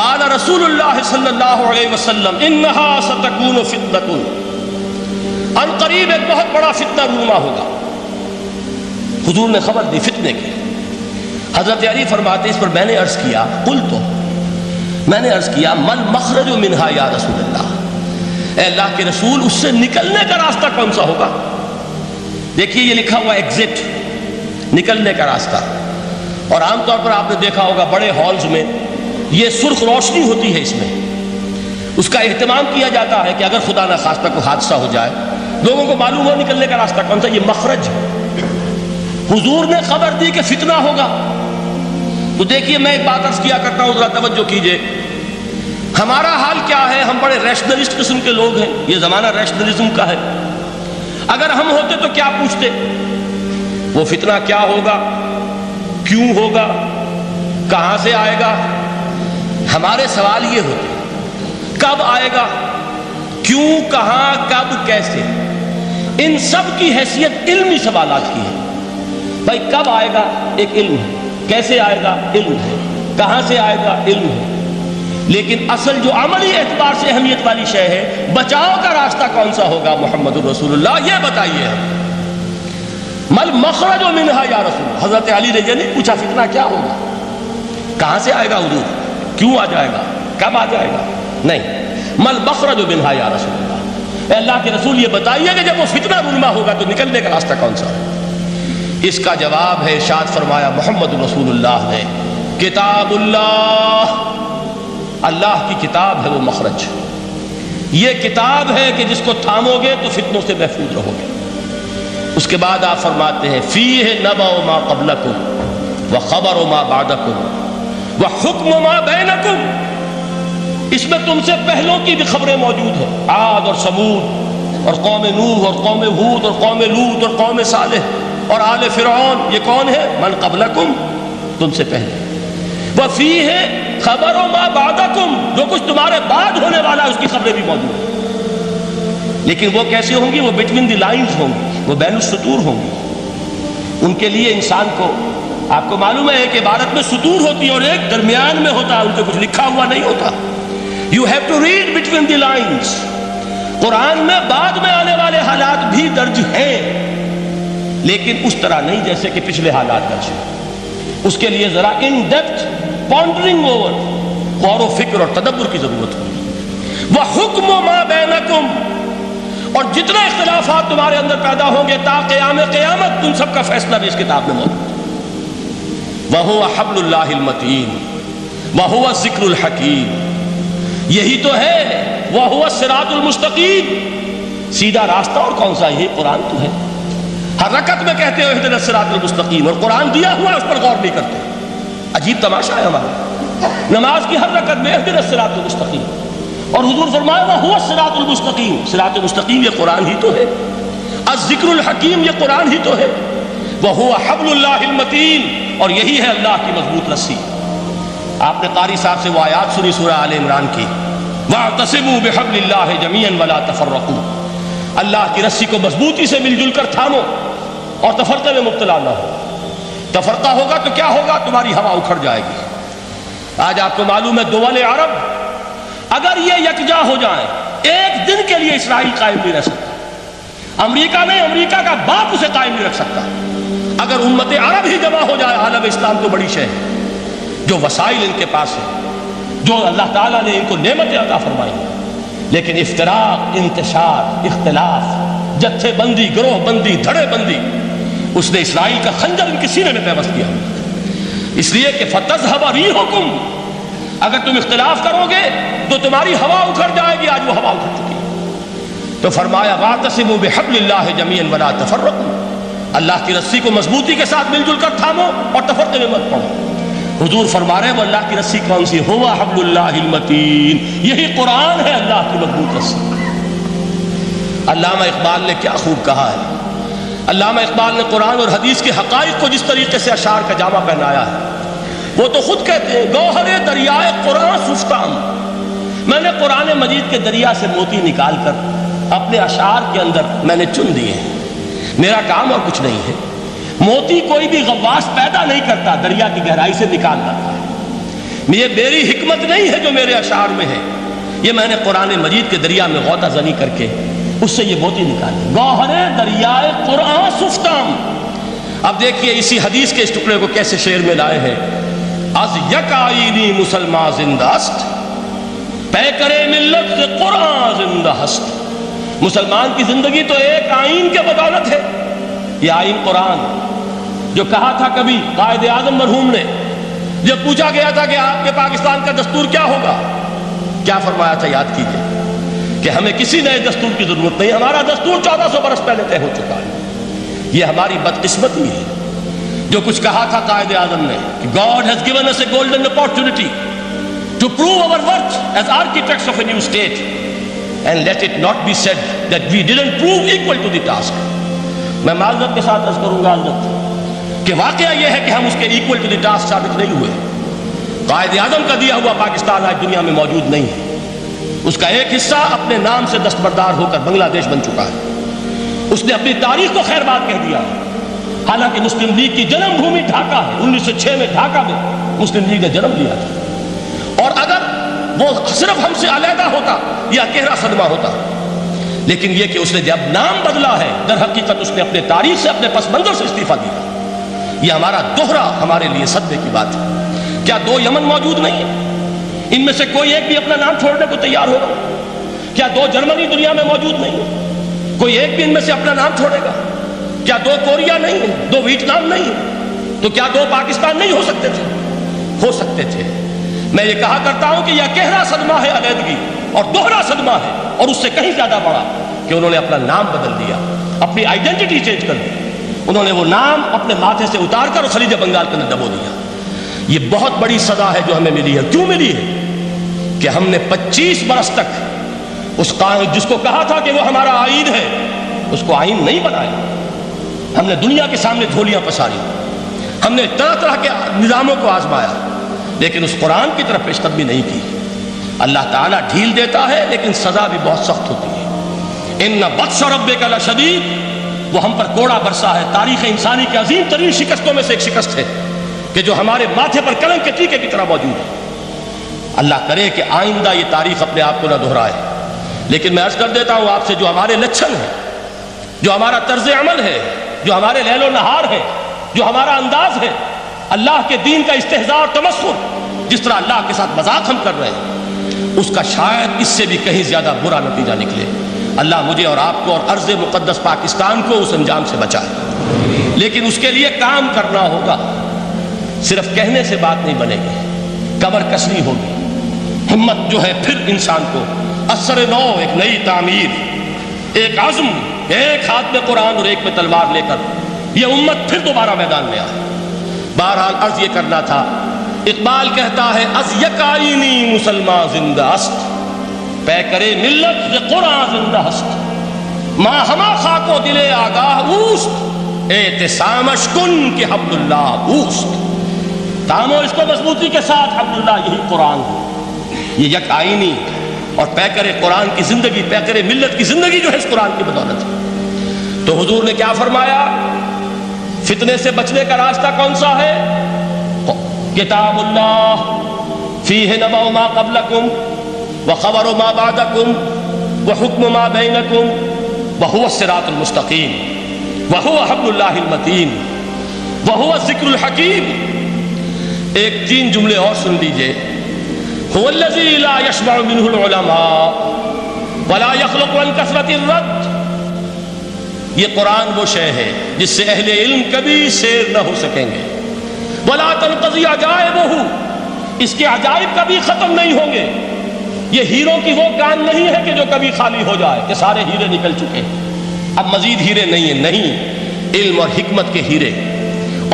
قال رسول اللہ صلی اللہ علیہ وسلم انہا ستکون فتنۃ، ان قریب ایک بہت بڑا فتنہ رونما ہوگا۔ حضور نے خبر دی فتنے کی۔ حضرت علی فرماتے اس پر میں نے عرض کیا، میں نے عرض کیا مل مخرج منہا یا رسول اللہ، اے اللہ کے رسول اس سے نکلنے کا راستہ کون سا ہوگا؟ دیکھیے یہ لکھا ہوا ایگزٹ، نکلنے کا راستہ، اور عام طور پر آپ نے دیکھا ہوگا بڑے ہالز میں یہ سرخ روشنی ہوتی ہے، اس میں اس کا اہتمام کیا جاتا ہے کہ اگر خدا نہ خواستہ کوئی حادثہ ہو جائے لوگوں کو معلوم ہو نکلنے کا راستہ کون سا، یہ مخرج ہے۔ حضور نے خبر دی کہ فتنہ ہوگا۔ تو دیکھیے میں ایک بات عرض کیا کرتا ہوں، ذرا توجہ کیجئے، ہمارا حال کیا ہے؟ ہم بڑے ریشنلسٹ قسم کے لوگ ہیں، یہ زمانہ ریشنلزم کا ہے۔ اگر ہم ہوتے تو کیا پوچھتے؟ وہ فتنہ کیا ہوگا، کیوں ہوگا، کہاں سے آئے گا؟ ہمارے سوال یہ ہوتے کب آئے گا، کیوں، کہاں، کب، کیسے۔ ان سب کی حیثیت علمی سوالات کی ہے۔ بھائی کب آئے گا ایک علم ہے، کیسے آئے گا علم ہے، کہاں سے آئے گا علم ہے، لیکن اصل جو عملی اعتبار سے اہمیت والی شے ہے، بچاؤ کا راستہ کون سا ہوگا محمد الرسول اللہ، یہ بتائیے۔ مل مخرج منہا یا رسول، حضرت علی نے یہ نہیں پوچھا فتنہ کیا ہوگا، کہاں سے آئے گا حضور، کیوں آ جائے گا، کب آ جائے گا، نہیں، مل مخرج منہا یا رسول اللہ، اے اللہ کے رسول یہ بتائیے کہ جب وہ فتنہ رونما ہوگا تو نکلنے کا راستہ کون سا ہوگا؟ اس کا جواب ہے، ارشاد فرمایا محمد رسول اللہ نے، کتاب اللہ، اللہ کی کتاب ہے وہ مخرج، یہ کتاب ہے کہ جس کو تھامو گے تو فتنوں سے محفوظ رہو گے۔ اس کے بعد آپ فرماتے ہیں فیہ نبأ ما قبلکم وخبر ما بعدکم وحکم ما بینکم، اس میں تم سے پہلوں کی بھی خبریں موجود ہیں، عاد اور ثمود اور قوم نوح اور قوم ہود اور قوم لوط اور قوم صالح اور آل فرعون، یہ کون ہے؟ من قبلکم، تم سے پہلے، وفیہ خبر ما بعدکم، جو کچھ تمہارے بعد ہونے والا ہے اس کی خبریں بھی موجود ہیں، لیکن وہ کیسے ہوں گی؟ وہ بٹوین دی لائنز ہوں گی، وہ بین السطور ہوں گی۔ ان کے لیے انسان کو، آپ کو معلوم ہے کہ عبارت میں سطور ہوتی ہے اور ایک درمیان میں ہوتا ہے، ان پہ کچھ لکھا ہوا نہیں ہوتا۔ You have to read between the lines۔ قرآن میں بعد میں آنے والے حالات بھی درج ہیں، لیکن اس طرح نہیں جیسے کہ پچھلے حالات درج ہیں۔ اس کے لیے ذرا ان ڈیپتھ پونڈرنگ اوور، غور و فکر اور تدبر کی ضرورت ہوگی۔ وحکم ما بینکم، اور جتنے اختلافات تمہارے اندر پیدا ہوں گے تا قیام قیامت، ان سب کا فیصلہ بھی اس کتاب میں موجود ہے۔ وَهُوَ حَبْلُ اللَّهِ الْمَتِينُ وَهُوَ الذِّكْرُ الْحَكِيمُ، یہی تو ہے وَهُوَ الصِّرَاطُ الْمُسْتَقِيمُ، سیدھا راستہ اور کون سا؟ یہ قرآن تو ہے۔ ہر رکعت میں کہتے ہو اهْدِنَا الصِّرَاطَ الْمُسْتَقِيمُ، اور قرآن دیا ہوا ہے اس پر غور نہیں کرتے۔ عجیب تماشا ہے ہمارا، نماز کی ہر رکعت میں اهْدِنَا الصِّرَاطَ الْمُسْتَقِيمُ، اور حضور فرمایا وَهُوَ الصِّرَاطُ الْمُسْتَقِيمُ، صراط مستقیم یہ قرآن ہی تو ہے، الذکر الحکیم یہ قرآن ہی تو ہے، وَهُوَ حَبْلُ اللَّهِ الْمَتِينُ، اور یہی ہے اللہ کی مضبوط رسی۔ آپ نے قاری صاحب سے وہ آیات سنی سورہ آل عمران کی، وَاعْتَصِمُوا بِحَبْلِ اللَّهِ جَمِيعًا وَلَا تَفَرَّقُوا، اللہ کی رسی کو مضبوطی سے مل جل کر تھامو اور تفرقے میں مبتلا نہ ہو۔ تفرقہ ہوگا تو کیا ہوگا؟ تمہاری ہوا اکھڑ جائے گی۔ آج آپ کو معلوم ہے دول عرب اگر یہ یکجا ہو جائیں، ایک دن کے لیے اسرائیل قائم نہیں رہ سکتا، امریکہ نہیں، امریکہ کا باپ اسے قائم نہیں رکھ سکتا۔ اگر امت عرب ہی جمع ہو جائے، عالم اسلام تو بڑی شے ہے، جو وسائل ان کے پاس ہے، جو اللہ تعالیٰ نے ان کو نعمتیں عطا فرمائی، لیکن افتراق، انتشار، اختلاف، جتھے بندی، گروہ بندی، دھڑے بندی، اس نے اسرائیل کا خنجر ان کے سینے میں پیوست کیا۔ اس لیے کہ فَتَذْهَبَ رِيحُكُمْ، اگر تم اختلاف کرو گے تو تمہاری ہوا اکھڑ جائے گی، آج وہ ہوا اکھڑ چکی ہے۔ تو فرمایا وَاعْتَصِمُوا بِحَبْلِ اللَّهِ جَمِيعًا وَلَا تَفَرَّقُوا، اللہ کی رسی کو مضبوطی کے ساتھ مل جل کر تھامو اور تفرقے میں مت پڑو۔ حضور فرما رہے ہیں وہ اللہ کی رسی کون سی؟ هُوَ حَبْلُ اللَّهِ الْمَتِينُ، یہی قرآن ہے اللہ کی مضبوط رسی۔ علامہ اقبال نے کیا خوب کہا ہے، علامہ اقبال نے قرآن اور حدیث کے حقائق کو جس طریقے سے اشعار کا جامہ پہنایا ہے، وہ تو خود کہتے ہیں گوہر دریائے قرآن سفتام، میں نے قرآن مجید کے دریا سے موتی نکال کر اپنے اشعار کے اندر میں نے چن دیے ہیں، میرا کام اور کچھ نہیں ہے۔ موتی کوئی بھی غواص پیدا نہیں کرتا، دریا کی گہرائی سے نکال لاتا ہے، یہ میری حکمت نہیں ہے جو میرے اشعار میں ہے، یہ میں نے قرآن مجید کے دریا میں غوطہ زنی کر کے اس سے یہ موتی نکالی، گوہر دریائے قرآن سفتام۔ اب دیکھیے اسی حدیث کے اس ٹکڑے کو کیسے شعر میں لائے ہیں، از یک آئینی مسلمان زندہ است، پے کرے ملت سے قرآن زندہ ہست۔ مسلمان کی زندگی تو ایک آئین کے بدولت ہے، یہ آئین قرآن، جو کہا تھا کبھی قائد اعظم مرحوم نے جب پوچھا گیا تھا کہ آپ کے پاکستان کا دستور کیا ہوگا، کیا فرمایا تھا، یاد کیجئے کہ ہمیں کسی نئے دستور کی ضرورت نہیں، ہمارا دستور 1400 برس پہلے طے ہو چکا ہے۔ یہ ہماری بدقسمتی ہے جو کچھ کہا تھا قائد اعظم نے کہ God has given us a golden opportunity to prove our worth as architects of a new state, and let it not be said that we didn't prove equal to the task۔ میں معذرت کے ساتھ عرض کروں گا حضرت کہ واقعہ یہ ہے کہ ہم اس کے equal to the task ثابت نہیں ہوئے۔ قائد اعظم کا دیا ہوا پاکستان آج دنیا میں موجود نہیں ہے، اس کا ایک حصہ اپنے نام سے دستبردار ہو کر بنگلہ دیش بن چکا ہے، اس نے اپنی تاریخ کو خیر بات کہہ دیا، حالانکہ مسلم لیگ کی جنم بھومی ڈھاکہ ہے، 1906 میں ڈھاکہ میں مسلم لیگ نے جنم لیا تھا، اور اگر وہ صرف ہم سے علیحدہ ہوتا یا گہرا صدمہ ہوتا، لیکن یہ کہ اس نے جب نام بدلا ہے در حقیقت اس نے اپنے تاریخ سے، اپنے پس منظر سے استعفیٰ دیا۔ یہ ہمارا دوہرا ہمارے لیے صدمے کی بات ہے۔ کیا دو یمن موجود نہیں ہے؟ ان میں سے کوئی ایک بھی اپنا نام چھوڑنے کو تیار ہوگا؟ کیا دو جرمنی دنیا میں موجود نہیں ہے؟ کوئی ایک بھی ان میں سے اپنا نام چھوڑے گا؟ کیا دو کوریا نہیں ہے؟ دو ویتنام نہیں ہے؟ تو کیا دو پاکستان نہیں ہو سکتے تھے؟ ہو سکتے تھے۔ میں یہ کہا کرتا ہوں کہ یہ گہرا صدمہ ہے علیحدگی، اور دوہرا صدمہ ہے، اور اس سے کہیں زیادہ بڑا کہ انہوں نے اپنا نام بدل دیا، اپنی آئیڈینٹی چینج کر دی، انہوں نے وہ نام اپنے ماتھے سے اتار کر خلیج بنگال کے اندر دبو دیا۔ یہ بہت بڑی سزا ہے جو ہمیں ملی ہے۔ کیوں ملی ہے؟ کہ ہم نے 25 برس تک اس قانون جس کو کہا تھا کہ وہ ہمارا آئین ہے، اس کو آئین نہیں بنایا۔ ہم نے دنیا کے سامنے دھولیاں پساری، ہم نے طرح طرح کے نظاموں کو آزمایا، لیکن اس قرآن کی طرف پیش قدمی نہیں کی۔ اللہ تعالیٰ ڈھیل دیتا ہے لیکن سزا بھی بہت سخت ہوتی ہے۔ ان بطش ربک لشدید، وہ ہم پر کوڑا برسا ہے۔ تاریخ انسانی کی عظیم ترین شکستوں میں سے ایک شکست ہے کہ جو ہمارے ماتھے پر کلنک کے ٹیکے کی طرح موجود ہے۔ اللہ کرے کہ آئندہ یہ تاریخ اپنے آپ کو نہ دہرائے، لیکن میں عرض کر دیتا ہوں آپ سے، جو ہمارے لچھن ہے، جو ہمارا طرز عمل ہے، جو ہمارے لیل و نہار ہے، جو ہمارا انداز ہے، اللہ کے دین کا استہزاء اور تمسخر، جس طرح اللہ کے ساتھ مذاق ہم کر رہے ہیں، اس کا شاید اس سے بھی کہیں زیادہ برا نتیجہ نکلے۔ اللہ مجھے اور آپ کو اور ارض مقدس پاکستان کو اس انجام سے بچائے، لیکن اس کے لیے کام کرنا ہوگا۔ صرف کہنے سے بات نہیں بنے گی، کمر کسنی ہوگی، ہمت جو ہے پھر انسان کو اثر نو، ایک نئی تعمیر، ایک عزم، ایک ہاتھ میں قرآن اور ایک میں تلوار لے کر یہ امت پھر دوبارہ میدان میں آئے۔ بہرحال عرض یہ کرنا تھا، اقبال کہتا ہے از یک آئینی مسلمان زندہ است، پے کرے ملت ز قرآن زندہ ہست، ماں ہما خاک و دل آگاہ اوست، اعتصامش کن کہ حبل اللہ اوست۔ تامو اس کو مضبوطی کے ساتھ، حبل اللہ یہی قرآن ہے، یہ یک آئینی اور پے کرے قرآن کی زندگی، پے کرے ملت کی زندگی جو ہے اس قرآن کی بدولت ہے۔ تو حضور نے کیا فرمایا؟ فتنے سے بچنے کا راستہ کون سا ہے؟ کتاب اللہ فیہ نبأ ما قبلکم وخبر ما بعدکم وحکم ما بینکم وہو الصراط المستقیم وہو حبل اللہ المتین وہو الذکر الحکیم۔ ایک 3 جملے اور سن لیجئے۔ هو الذی لا یشبع منہ العلماء ولا یخلق عن کثرت الرد۔ یہ قرآن وہ شے ہے جس سے اہل علم کبھی سیر نہ ہو سکیں گے۔ ولا تنقضی عجائبہ، اس کے عجائب کبھی ختم نہیں ہوں گے۔ یہ ہیروں کی وہ کان نہیں ہے کہ جو کبھی خالی ہو جائے کہ سارے ہیرے نکل چکے، اب مزید ہیرے نہیں ہیں، نہیں، علم اور حکمت کے ہیرے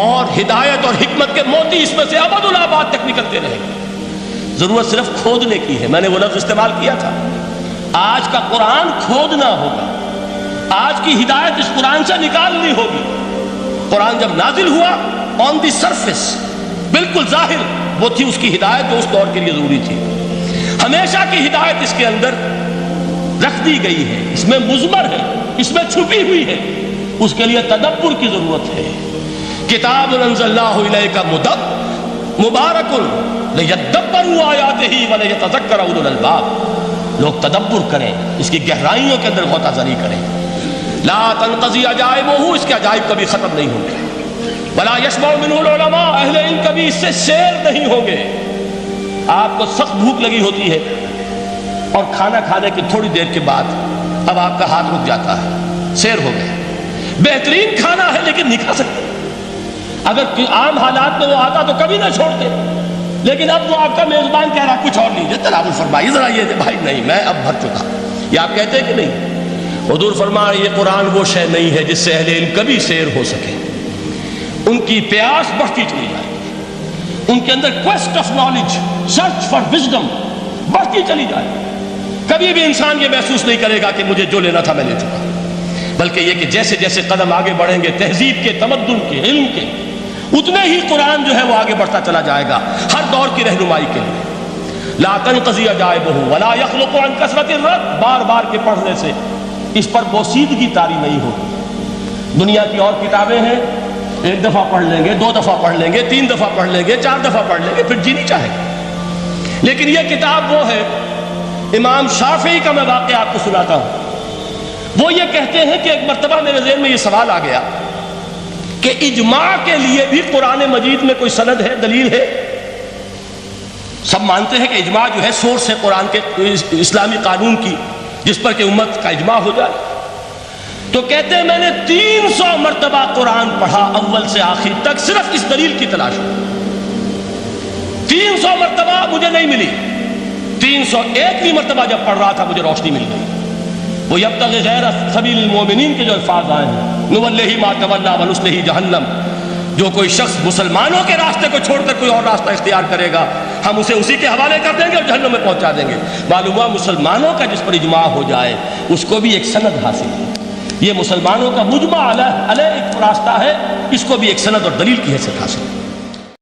اور ہدایت اور حکمت کے موتی اس میں سے ابد الآباد تک نکلتے رہیں گے۔ ضرورت صرف کھودنے کی ہے، میں نے وہ لفظ استعمال کیا تھا۔ آج کا قرآن کھودنا ہوگا، آج کی ہدایت اس قرآن سے نکالنی ہوگی۔ قرآن جب نازل ہوا آن دی سرفیس، بالکل ظاہر وہ تھی اس کی ہدایت جو اس دور کے لیے ضروری تھی۔ ہمیشہ کی ہدایت اس کے اندر رکھ دی گئی ہے، اس میں مضمر ہے، اس میں چھپی ہوئی ہے، اس کے لیے تدبر کی ضرورت ہے۔ کتاب انزلناہ الیک مبارکن لیدبروا آیاتہ ولیتذکر اولو الالباب، لوگ تدبر کریں، اس کی گہرائیوں کے اندر غوطہ زنی کریں۔ لا تنقضی عجائبہ، اس کے عجائب کبھی ختم نہیں ہوں گے۔ ولا یشبع منہ العلماء، اہل علم کبھی اس سے سیر نہیں ہوں گے۔ آپ کو سخت بھوک لگی ہوتی ہے اور کھانا کھانے کی تھوڑی دیر کے بعد اب آپ کا ہاتھ رک جاتا ہے، سیر ہو گئے، بہترین کھانا ہے لیکن نہیں کھا سکتے۔ اگر عام حالات میں وہ آتا تو کبھی نہ چھوڑتے، لیکن اب وہ آپ کا میزبان کہہ رہا کچھ اور لیجیے، تناول فرمائیے ذرا، یہ بھائی نہیں میں اب بھر چکا، یہ آپ کہتے ہیں کہ نہیں؟ حضور فرما رہے یہ قرآن وہ شے نہیں ہے جس سے اہل علم کبھی سیر ہو سکے، ان کی پیاس بڑھتی چلی جائے گی، ان کے اندر quest of knowledge, search for wisdom بڑھتی چلی جائے گی۔ کبھی بھی انسان یہ محسوس نہیں کرے گا کہ مجھے جو لینا تھا میں لے چکا، بلکہ یہ کہ جیسے جیسے قدم آگے بڑھیں گے تہذیب کے، تمدن کے، علم کے، اتنے ہی قرآن جو ہے وہ آگے بڑھتا چلا جائے گا ہر دور کی رہنمائی کے لیے۔ لا تنقضی عجائبہ ولا یخلق عن کثرت الرد، بار بار کے پڑھنے سے اس پر بوسیدگی طاری نہیں ہوگی۔ دنیا کی اور کتابیں ہیں، ایک دفعہ پڑھ لیں گے، دو دفعہ پڑھ لیں گے، تین دفعہ پڑھ لیں گے، چار دفعہ پڑھ لیں گے، پھر جی نہیں چاہے گا۔ لیکن یہ کتاب وہ ہے، امام شافعی کا میں واقعہ آپ کو سناتا ہوں۔ وہ یہ کہتے ہیں کہ ایک مرتبہ میرے ذہن میں یہ سوال آ گیا کہ اجماع کے لیے بھی قرآن مجید میں کوئی سند ہے، دلیل ہے؟ سب مانتے ہیں کہ اجماع جو ہے سورس ہے قرآن کے، اسلامی قانون کی، جس پر کہ امت کا اجماع ہو جائے۔ تو کہتے ہیں میں نے 300 مرتبہ قرآن پڑھا اول سے آخر تک، صرف اس دلیل کی تلاش میں۔ 300 مرتبہ مجھے نہیں ملی، 301ویں مرتبہ جب پڑھ رہا تھا مجھے روشنی مل گئی۔ وہ یبتغی غیر سبیل المومنین کے جو الفاظ آئے ہیں، نولہ ما تولی ونصلہ جہنم، جو کوئی شخص مسلمانوں کے راستے کو چھوڑ کر کوئی اور راستہ اختیار کرے گا ہم اسے اسی کے حوالے کر دیں گے اور جہنم میں پہنچا دیں گے۔ معلوم ہوا مسلمانوں کا جس پر اجماع ہو جائے اس کو بھی ایک سند حاصل ہے۔ یہ مسلمانوں کا مجمع علیہ ایک راستہ ہے، اس کو بھی ایک سند اور دلیل کی حیثیت حاصل ہے۔